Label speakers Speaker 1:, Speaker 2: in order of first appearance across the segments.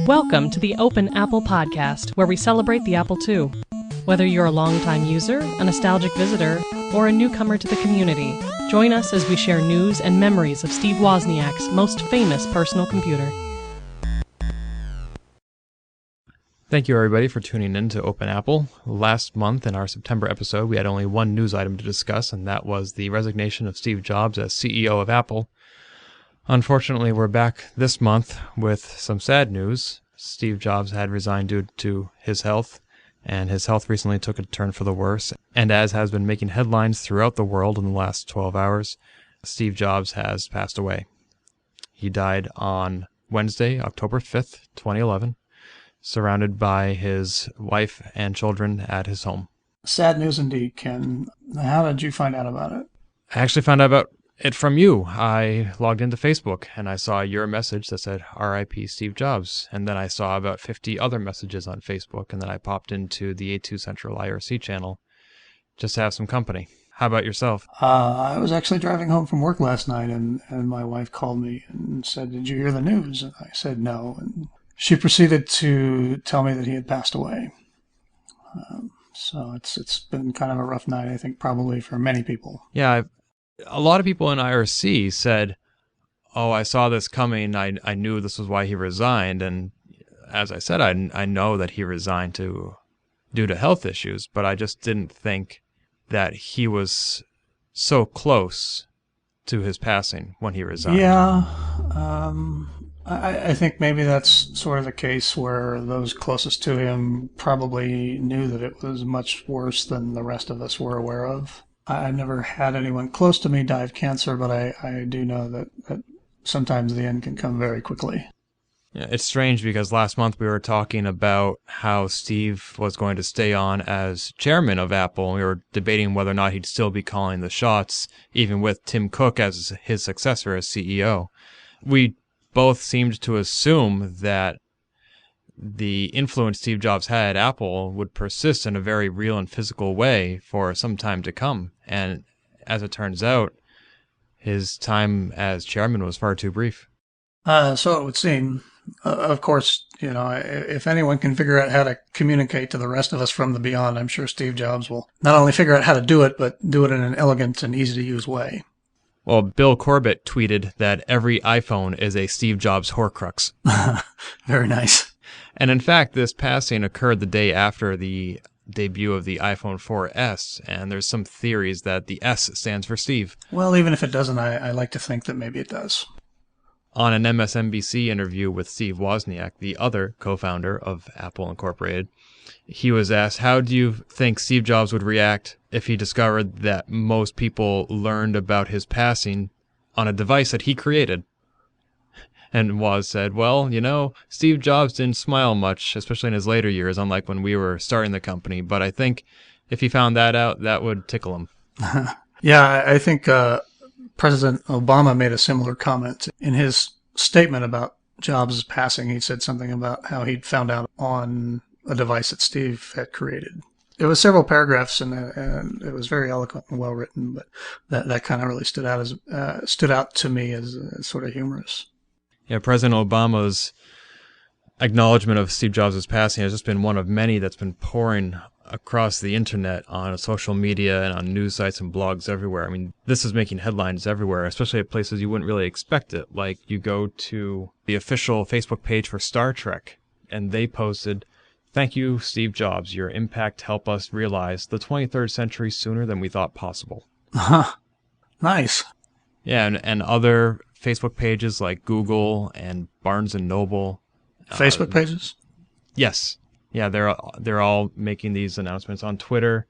Speaker 1: Welcome to the Open Apple Podcast, where we celebrate the Apple II. Whether you're a longtime user, a nostalgic visitor, or a newcomer to the community, join us as we share news and memories of Steve Wozniak's most famous personal computer.
Speaker 2: Thank you, everybody, for tuning in to Open Apple. Last month, in our September episode, we had only one news item to discuss, and that was the resignation of Steve Jobs as CEO of Apple. Unfortunately, we're back this month with some sad news. Steve Jobs had resigned due to his health, and his health recently took a turn for the worse. And as has been making headlines throughout the world in the last 12 hours, Steve Jobs has passed away. He died on Wednesday, October 5th, 2011, surrounded by his wife and children at his home.
Speaker 3: Sad news indeed, Ken. How did you find out about it?
Speaker 2: I actually found out about it from you. I logged into Facebook and I saw your message that said RIP Steve Jobs. And then I saw about 50 other messages on Facebook, and then I popped into the A2 Central IRC channel just to have some company. How about yourself?
Speaker 3: I was actually driving home from work last night, and my wife called me and said, "Did you hear the news?" And I said no. And she proceeded to tell me that he had passed away. So it's been kind of a rough night, I think, probably for many people.
Speaker 2: Yeah, a lot of people in IRC said, "Oh, I saw this coming. I knew this was why he resigned." And as I said, I know that he resigned due to health issues, but I just didn't think that he was so close to his passing when he resigned.
Speaker 3: Yeah, I think maybe that's sort of the case where those closest to him probably knew that it was much worse than the rest of us were aware of. I've never had anyone close to me die of cancer, but I do know that sometimes the end can come very quickly.
Speaker 2: Yeah, it's strange because last month we were talking about how Steve was going to stay on as chairman of Apple, and we were debating whether or not he'd still be calling the shots, even with Tim Cook as his successor as CEO. We both seemed to assume that the influence Steve Jobs had at Apple would persist in a very real and physical way for some time to come. And as it turns out, his time as chairman was far too brief.
Speaker 3: So it would seem. Of course, if anyone can figure out how to communicate to the rest of us from the beyond, I'm sure Steve Jobs will not only figure out how to do it, but do it in an elegant and easy-to-use way.
Speaker 2: Well, Bill Corbett tweeted that every iPhone is a Steve Jobs Horcrux.
Speaker 3: Very nice.
Speaker 2: And in fact, this passing occurred the day after the debut of the iPhone 4S, and there's some theories that the S stands for Steve.
Speaker 3: Well, even if it doesn't, I like to think that maybe it does.
Speaker 2: On an MSNBC interview with Steve Wozniak, the other co-founder of Apple Incorporated, he was asked, how do you think Steve Jobs would react if he discovered that most people learned about his passing on a device that he created? And Woz said, well, Steve Jobs didn't smile much, especially in his later years, unlike when we were starting the company. But I think if he found that out, that would tickle him.
Speaker 3: Yeah, I think President Obama made a similar comment. In his statement about Jobs' passing, he said something about how he'd found out on a device that Steve had created. It was several paragraphs, and it was very eloquent and well written, but that kind of really stood out to me as sort of humorous.
Speaker 2: Yeah, President Obama's acknowledgement of Steve Jobs' passing has just been one of many that's been pouring across the internet on social media and on news sites and blogs everywhere. I mean, this is making headlines everywhere, especially at places you wouldn't really expect it. Like, you go to the official Facebook page for Star Trek, and they posted, "Thank you, Steve Jobs. Your impact helped us realize the 23rd century sooner than we thought possible."
Speaker 3: Nice.
Speaker 2: Yeah, and other Facebook pages like Google and Barnes & Noble.
Speaker 3: Facebook pages?
Speaker 2: Yes. Yeah, they're all making these announcements on Twitter.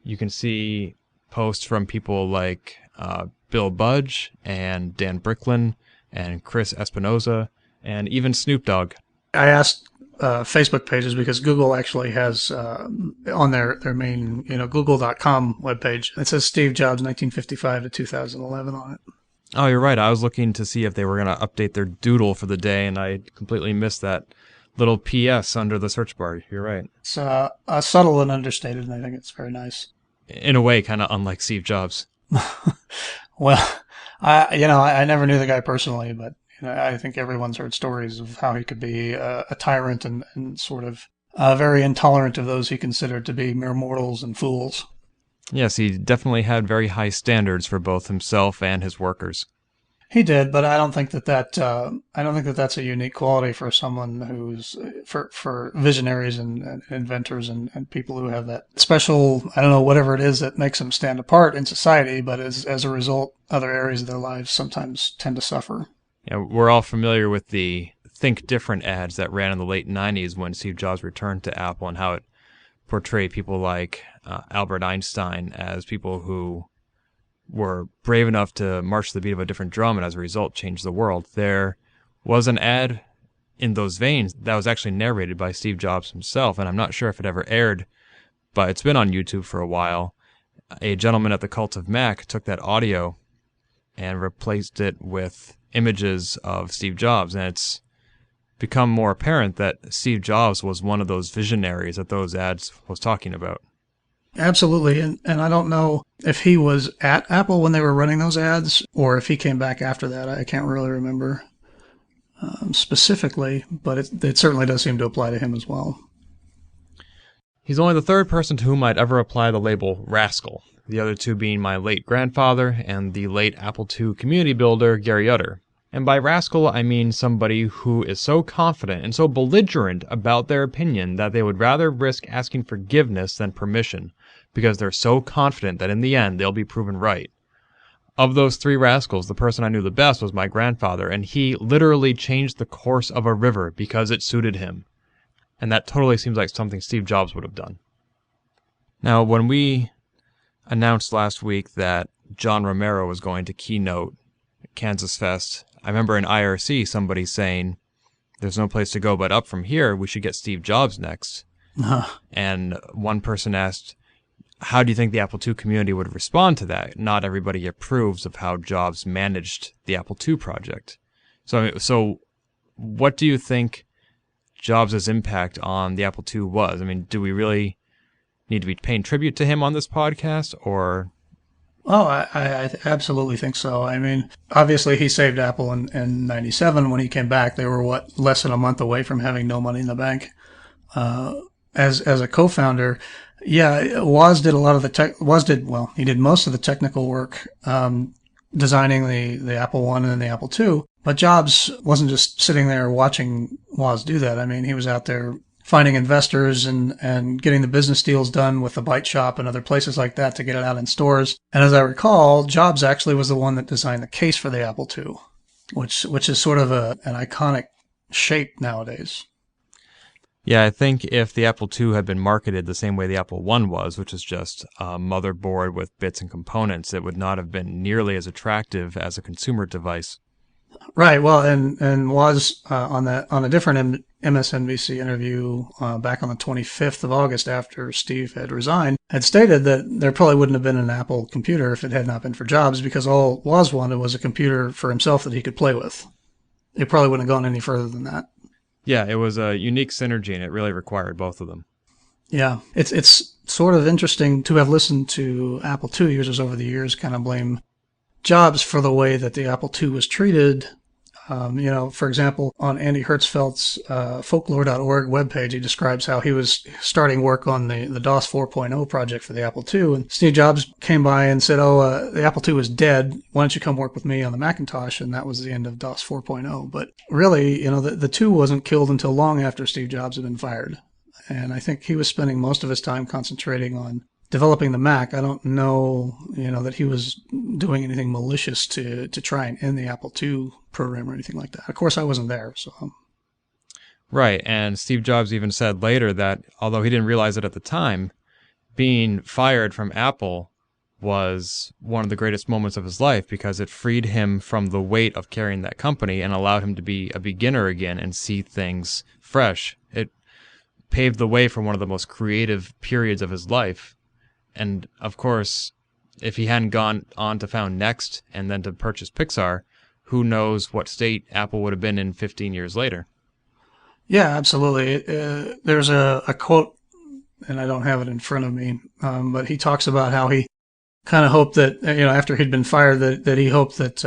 Speaker 2: You can see posts from people like Bill Budge and Dan Bricklin and Chris Espinoza and even Snoop Dogg. I
Speaker 3: asked Facebook pages because Google actually has on their main, google.com webpage, it says Steve Jobs 1955 to 2011 on it.
Speaker 2: Oh, you're right. I was looking to see if they were going to update their doodle for the day, and I completely missed that little PS under the search bar. You're right.
Speaker 3: It's subtle and understated, and I think it's very nice.
Speaker 2: In a way, kind of unlike Steve Jobs.
Speaker 3: Well, I never knew the guy personally, but I think everyone's heard stories of how he could be a tyrant and sort of very intolerant of those he considered to be mere mortals and fools.
Speaker 2: Yes, he definitely had very high standards for both himself and his workers.
Speaker 3: He did, but I don't think I don't think that that's a unique quality for someone who's for visionaries and inventors and people who have that special, I don't know, whatever it is that makes them stand apart in society. But as a result, other areas of their lives sometimes tend to suffer.
Speaker 2: Yeah, we're all familiar with the Think Different ads that ran in the late 90s when Steve Jobs returned to Apple, and how it portrayed people like Albert Einstein as people who were brave enough to march to the beat of a different drum and as a result change the world. There was an ad in those veins that was actually narrated by Steve Jobs himself, and I'm not sure if it ever aired, but it's been on YouTube for a while. A gentleman at the Cult of Mac took that audio and replaced it with images of Steve Jobs, and it's become more apparent that Steve Jobs was one of those visionaries that those ads was talking about.
Speaker 3: Absolutely, and I don't know if he was at Apple when they were running those ads or if he came back after that. I can't really remember specifically, but it certainly does seem to apply to him as well.
Speaker 2: He's only the third person to whom I'd ever apply the label rascal, the other two being my late grandfather and the late Apple II community builder, Gary Utter. And by rascal, I mean somebody who is so confident and so belligerent about their opinion that they would rather risk asking forgiveness than permission, because they're so confident that in the end they'll be proven right. Of those three rascals, the person I knew the best was my grandfather, and he literally changed the course of a river because it suited him. And that totally seems like something Steve Jobs would have done. Now, when we announced last week that John Romero was going to keynote Kansas Fest, I remember in IRC somebody saying, "There's no place to go but up from here. We should get Steve Jobs next." And one person asked, "How do you think the Apple II community would respond to that?" Not everybody approves of how Jobs managed the Apple II project. So what do you think Jobs' impact on the Apple II was? I mean, do we really need to be paying tribute to him on this podcast, or...
Speaker 3: Oh, I absolutely think so. I mean, obviously he saved Apple in 97 when he came back. They were, less than a month away from having no money in the bank. As a co-founder, yeah, Woz did a lot of the he did most of the technical work, designing the Apple I and the Apple II. But Jobs wasn't just sitting there watching Woz do that. I mean, he was out there finding investors and getting the business deals done with the Byte Shop and other places like that to get it out in stores. And as I recall, Jobs actually was the one that designed the case for the Apple II, which is sort of an iconic shape nowadays.
Speaker 2: Yeah, I think if the Apple II had been marketed the same way the Apple I was, which is just a motherboard with bits and components, it would not have been nearly as attractive as a consumer device.
Speaker 3: Right. Well, and was on a different MSNBC interview back on the 25th of August after Steve had resigned, had stated that there probably wouldn't have been an Apple computer if it had not been for Jobs, because all Woz wanted was a computer for himself that he could play with. It probably wouldn't have gone any further than that.
Speaker 2: Yeah, it was a unique synergy, and it really required both of them.
Speaker 3: Yeah, it's sort of interesting to have listened to Apple II users over the years kind of blame Jobs for the way that the Apple II was treated. For example, on Andy Hertzfeldt's folklore.org webpage, he describes how he was starting work on the DOS 4.0 project for the Apple II, and Steve Jobs came by and said, the Apple II is dead. Why don't you come work with me on the Macintosh? And that was the end of DOS 4.0. But really, the II wasn't killed until long after Steve Jobs had been fired. And I think he was spending most of his time concentrating on developing the Mac. I don't know, that he was doing anything malicious to try and end the Apple II program or anything like that. Of course, I wasn't there, so.
Speaker 2: Right, and Steve Jobs even said later that, although he didn't realize it at the time, being fired from Apple was one of the greatest moments of his life, because it freed him from the weight of carrying that company and allowed him to be a beginner again and see things fresh. It paved the way for one of the most creative periods of his life. And, of course, if he hadn't gone on to found Next and then to purchase Pixar, who knows what state Apple would have been in 15 years later.
Speaker 3: Yeah, absolutely. There's a quote, and I don't have it in front of me, but he talks about how he kind of hoped that, after he'd been fired, that he hoped that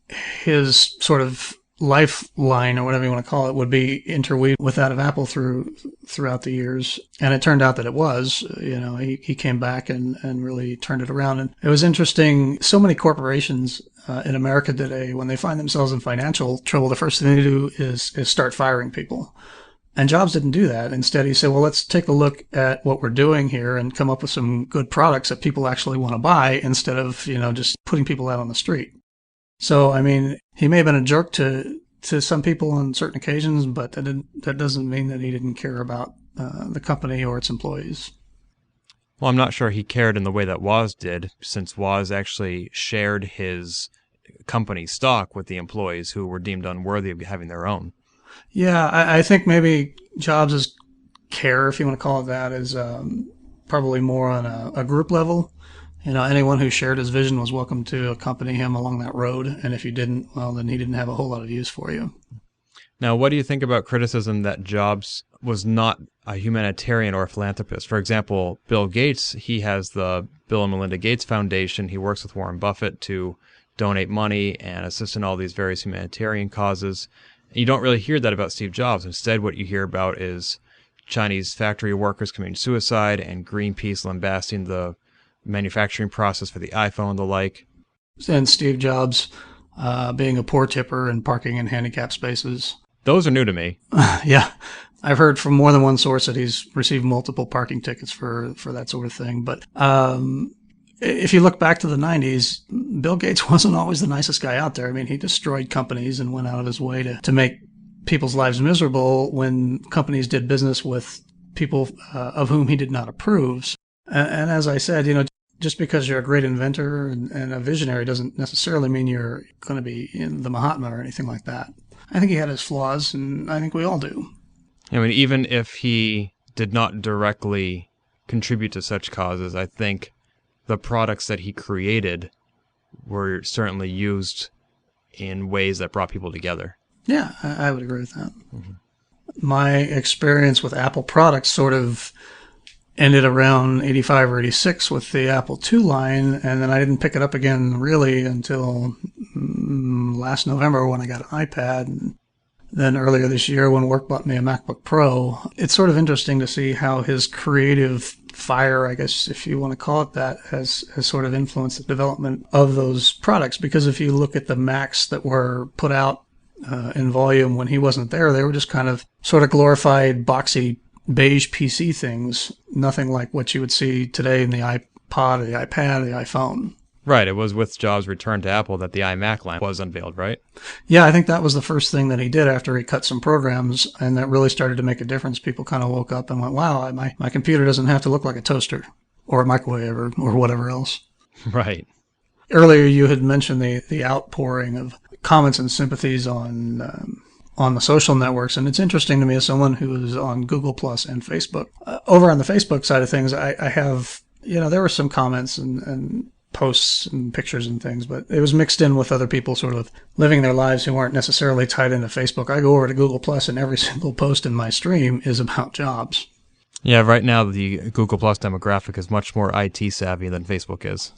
Speaker 3: his sort of lifeline, or whatever you want to call it, would be interweaved with that of Apple throughout the years. And it turned out that it was. He came back and really turned it around. And it was interesting. So many corporations in America today, when they find themselves in financial trouble, the first thing they do is start firing people. And Jobs didn't do that. Instead, he said, well, let's take a look at what we're doing here and come up with some good products that people actually want to buy, instead of, just putting people out on the street. So, I mean, he may have been a jerk to some people on certain occasions, but that doesn't mean that he didn't care about the company or its employees.
Speaker 2: Well, I'm not sure he cared in the way that Woz did, since Woz actually shared his company stock with the employees who were deemed unworthy of having their own.
Speaker 3: Yeah, I think maybe Jobs' care, if you want to call it that, is probably more on a group level. Anyone who shared his vision was welcome to accompany him along that road. And if you didn't, well, then he didn't have a whole lot of use for you.
Speaker 2: Now, what do you think about criticism that Jobs was not a humanitarian or a philanthropist? For example, Bill Gates, he has the Bill and Melinda Gates Foundation. He works with Warren Buffett to donate money and assist in all these various humanitarian causes. You don't really hear that about Steve Jobs. Instead, what you hear about is Chinese factory workers committing suicide and Greenpeace lambasting the manufacturing process for the iPhone and the like.
Speaker 3: And Steve Jobs being a poor tipper and parking in handicapped spaces.
Speaker 2: Those are new to me.
Speaker 3: Yeah. I've heard from more than one source that he's received multiple parking tickets for that sort of thing. But if you look back to the 90s, Bill Gates wasn't always the nicest guy out there. I mean, he destroyed companies and went out of his way to make people's lives miserable when companies did business with people of whom he did not approve. And as I said, just because you're a great inventor and a visionary doesn't necessarily mean you're going to be the Mahatma or anything like that. I think he had his flaws, and I think we all do.
Speaker 2: I mean, even if he did not directly contribute to such causes, I think the products that he created were certainly used in ways that brought people together.
Speaker 3: Yeah, I would agree with that. Mm-hmm. My experience with Apple products sort of ended around 85 or 86 with the Apple II line, and then I didn't pick it up again really until last November when I got an iPad, and then earlier this year when work bought me a MacBook Pro. It's sort of interesting to see how his creative fire, I guess if you want to call it that, has sort of influenced the development of those products, because if you look at the Macs that were put out in volume when he wasn't there, they were just kind of sort of glorified boxy beige PC things, nothing like what you would see today in the iPod, the iPad, the iPhone.
Speaker 2: Right. It was with Jobs' return to Apple that the iMac line was unveiled, right?
Speaker 3: Yeah, I think that was the first thing that he did after he cut some programs, and that really started to make a difference. People kind of woke up and went, wow, my computer doesn't have to look like a toaster or a microwave or whatever else.
Speaker 2: Right.
Speaker 3: Earlier, you had mentioned the outpouring of comments and sympathies on the social networks. And it's interesting to me as someone who is on Google Plus and Facebook. Over on the Facebook side of things, I have, there were some comments and posts and pictures and things, but it was mixed in with other people sort of living their lives who aren't necessarily tied into Facebook. I go over to Google Plus and every single post in my stream is about Jobs.
Speaker 2: Yeah, right now the Google Plus demographic is much more IT savvy than Facebook is.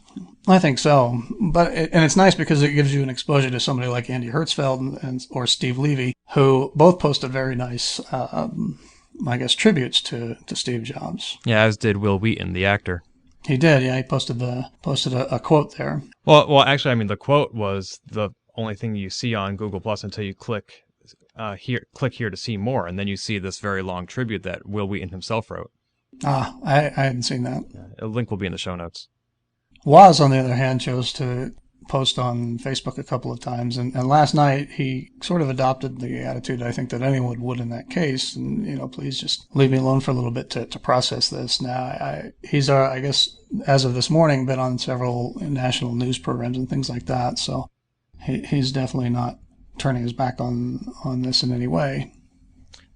Speaker 3: I think so, and it's nice because it gives you an exposure to somebody like Andy Hertzfeld or Steve Levy, who both posted very nice, I guess, tributes to Steve Jobs.
Speaker 2: Yeah, as did Will Wheaton, the actor.
Speaker 3: He did, yeah. He posted a quote there.
Speaker 2: Well, actually, I mean, the quote was the only thing you see on Google Plus until you click here to see more, and then you see this very long tribute that Will Wheaton himself wrote.
Speaker 3: Ah, I hadn't seen that.
Speaker 2: A link will be in the show notes.
Speaker 3: Woz, on the other hand, chose to post on Facebook a couple of times, and last night he sort of adopted the attitude I think that anyone would in that case, and please just leave me alone for a little bit to process this. Now, he's I guess as of this morning been on several national news programs and things like that, so he's definitely not turning his back on this in any way.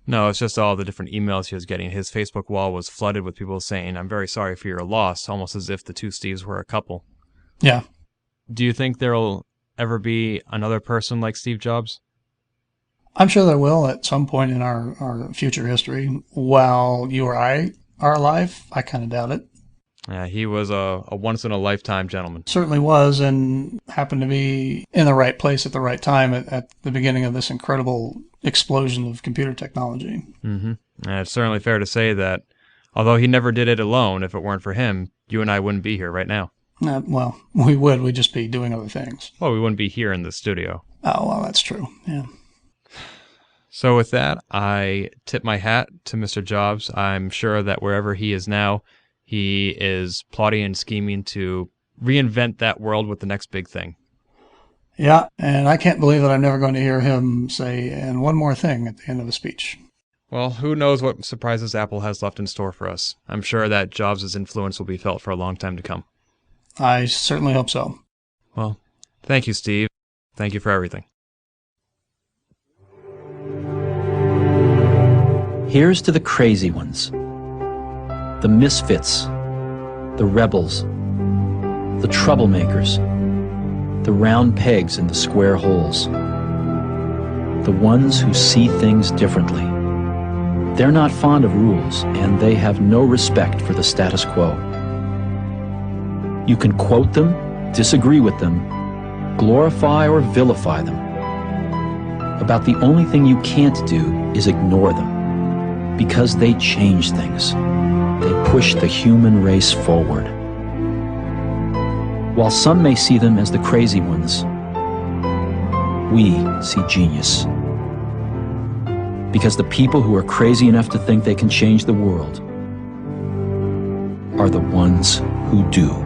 Speaker 2: No, it's just all the different emails he was getting. His Facebook wall was flooded with people saying, "I'm very sorry for your loss," almost as if the two Steves were a couple.
Speaker 3: Yeah.
Speaker 2: Do you think there'll ever be another person like Steve Jobs?
Speaker 3: I'm sure there will at some point in our future history. While you or I are alive, I kind of doubt it.
Speaker 2: Yeah, he was a once-in-a-lifetime gentleman.
Speaker 3: Certainly was, and happened to be in the right place at the right time at the beginning of this incredible explosion of computer technology.
Speaker 2: Mm-hmm. And it's certainly fair to say that, although he never did it alone, if it weren't for him, you and I wouldn't be here right now.
Speaker 3: Well, we would. We'd just be doing other things.
Speaker 2: Well, we wouldn't be here in the studio.
Speaker 3: Oh, well, that's true. Yeah.
Speaker 2: So with that, I tip my hat to Mr. Jobs. I'm sure that wherever he is now, he is plotting and scheming to reinvent that world with the next big thing.
Speaker 3: Yeah, and I can't believe that I'm never going to hear him say, and one more thing at the end of a speech.
Speaker 2: Well, who knows what surprises Apple has left in store for us. I'm sure that Jobs' influence will be felt for a long time to come.
Speaker 3: I certainly hope so.
Speaker 2: Well, thank you, Steve. Thank you for everything.
Speaker 4: Here's to the crazy ones, the misfits, the rebels, the troublemakers, the round pegs in the square holes, the ones who see things differently. They're not fond of rules, and they have no respect for the status quo. You can quote them, disagree with them, glorify or vilify them. About the only thing you can't do is ignore them, because they change things. They push the human race forward. While some may see them as the crazy ones, we see genius. Because the people who are crazy enough to think they can change the world are the ones who do.